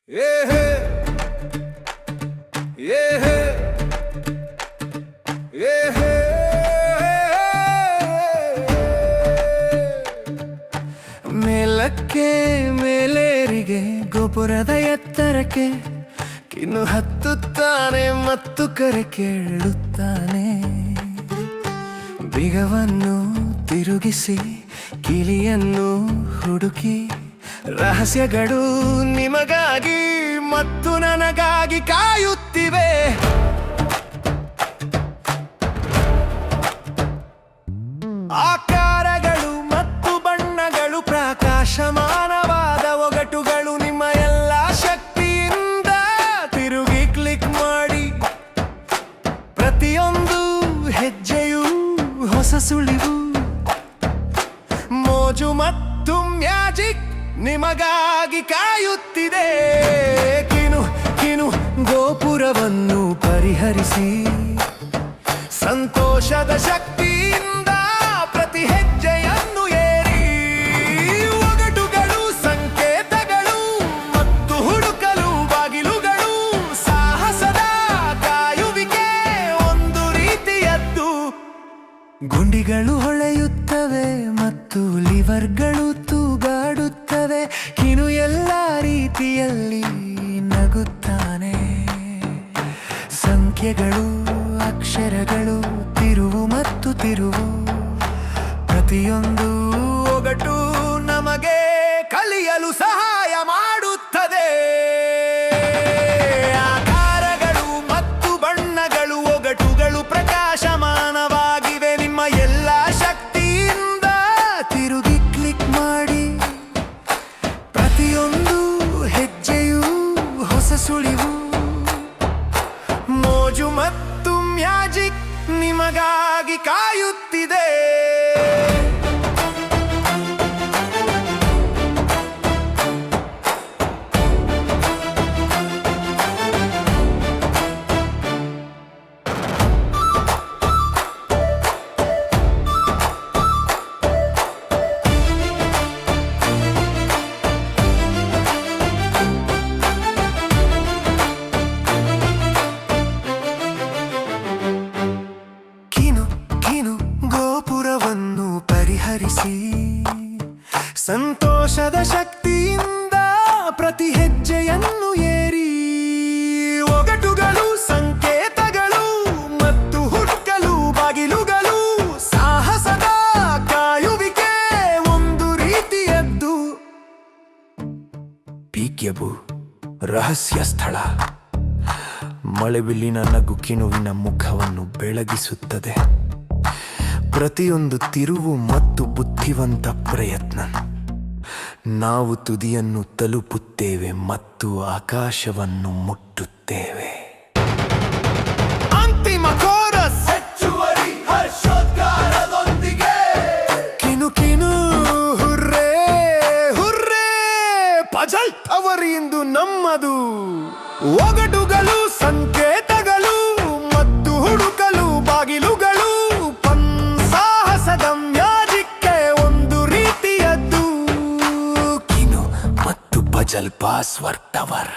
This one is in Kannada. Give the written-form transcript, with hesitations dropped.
ಮೇಲಕ್ಕೆ ಮೇಲೇರಿಗೆ ಗೋಪುರದ ಎತ್ತರಕ್ಕೆ ಕಿನ್ನು ಹತ್ತುತ್ತಾನೆ ಮತ್ತು ಕರೆ ಕೇಳುತ್ತಾನೆ. ಬಿಗವನ್ನು ತಿರುಗಿಸಿ ಕಿಲಿಯನ್ನು ಹುಡುಕಿ ರಹಸ್ಯಗಳು ನಿಮಗಾಗಿ ಮತ್ತು ನನಗಾಗಿ ಕಾಯುತ್ತಿವೆ. ಆಕಾರಗಳು ಮತ್ತು ಬಣ್ಣಗಳು ಪ್ರಕಾಶಮಾನವಾದ ಒಗಟುಗಳು ನಿಮ್ಮ ಎಲ್ಲ ಶಕ್ತಿಯಿಂದ ತಿರುಗಿ ಕ್ಲಿಕ್ ಮಾಡಿ. ಪ್ರತಿಯೊಂದು ಹೆಜ್ಜೆಯೂ ಹೊಸ ಸುಳಿವು, ಮೋಜು ಮತ್ತು ಮ್ಯಾಜಿಕ್ ನಿಮಗಾಗಿ ಕಾಯುತ್ತಿದೆ. ಕಿನು ಕಿನು ಗೋಪುರವನ್ನು ಪರಿಹರಿಸಿ ಸಂತೋಷದ ಶಕ್ತಿಯಿಂದ ಪ್ರತಿ ಹೆಜ್ಜೆಯನ್ನು ಏರಿ. ಒಗಟುಗಳು, ಸಂಕೇತಗಳು ಮತ್ತು ಹುಡುಕಲು ಬಾಗಿಲುಗಳು, ಸಾಹಸದ ಕಾಯುವಿಕೆ ಒಂದು ರೀತಿಯದ್ದು. ಗುಂಡಿಗಳು ಹೊಳೆಯುತ್ತವೆ ಮತ್ತು ಲಿವರ್ಗಳು ತೂಗಾಡುತ್ತವೆ. ಕಿನು ಎಲ್ಲ ರೀತಿಯಲ್ಲಿ ನಗುತ್ತಾನೆ. ಸಂಖ್ಯೆಗಳು, ಅಕ್ಷರಗಳು, ತಿರುವು ಮತ್ತು ತಿರುವು, ಪ್ರತಿಯೊಂದು ಒಗಟು ನಮಗೆ ಕಲಿಯಲು ಸಹಾಯ ಮಾಡುತ್ತದೆ. ಆಕಾರಗಳು ಮತ್ತು ಬಣ್ಣಗಳು, ಒಗಟುಗಳು ಪ್ರಕಾಶಮಾನವಾಗಿವೆ. ನಿಮ್ಮ ಎಲ್ಲ ಶಕ್ತಿಯಿಂದ ತಿರುಗಿ ಕ್ಲಿಕ್ ಮಾಡಿ. ಪ್ರತಿಯೊಂದು ಹೆಜ್ಜೆಯೂ ಹೊಸ ಸುಳಿವು, ಮೋಜು ಮತ್ತು ಮ್ಯಾಜಿಕ್ ನಿಮಗಾಗಿ ಕಾಯುತ್ತಿದೆ. ಗೋಪುರವನ್ನು ಪರಿಹರಿಸಿ ಸಂತೋಷದ ಶಕ್ತಿಯಿಂದ ಪ್ರತಿ ಹೆಜ್ಜೆಯನ್ನು ಏರಿ. ಒಗಟುಗಳು, ಸಂಕೇತಗಳು ಮತ್ತು ಹುಡುಕಲು ಬಾಗಿಲುಗಳು, ಸಾಹಸದ ಕಾಯುವಿಕೆ ಒಂದು ರೀತಿಯದ್ದು. ಪೀಕ್ಯಬು ರಹಸ್ಯ ಸ್ಥಳ. ಮಳೆಬಿಲ್ಲಿನ ನಗು ಕಿನುವಿನ ಮುಖವನ್ನು ಬೆಳಗಿಸುತ್ತದೆ. ಪ್ರತಿಯೊಂದು ತಿರುವು ಮತ್ತು ಬುದ್ಧಿವಂತ ಪ್ರಯತ್ನ, ನಾವು ತುದಿಯನ್ನು ತಲುಪುತ್ತೇವೆ ಮತ್ತು ಆಕಾಶವನ್ನು ಮುಟ್ಟುತ್ತೇವೆ. ಅಂತಿಮ ಕೋರಸ್, ಹೆಚ್ಚುವರಿ ಹರ್ಷೋದ್ಗಾರದೊಂದಿಗೆ. ಕಿನು ಕಿನು ಹುರ್ರೇ ಹುರ್ರೇ, ಪಜಲ್ ಅವರಿಂದು ನಮ್ಮದು. ಒಗಟುಗಳು, ಸಂಕೇತಗಳು ಮತ್ತು ಹುಡುಕಲು ಬಾಗಿಲುಗಳು, ಮ್ಯಾಜಿಕ್ಕೆ ಒಂದು ರೀತಿಯದ್ದು. ಕಿನು ಮತ್ತು ಪಜಲ್ ಪಾಸ್ವರ್ಡ್ ಟವರ್.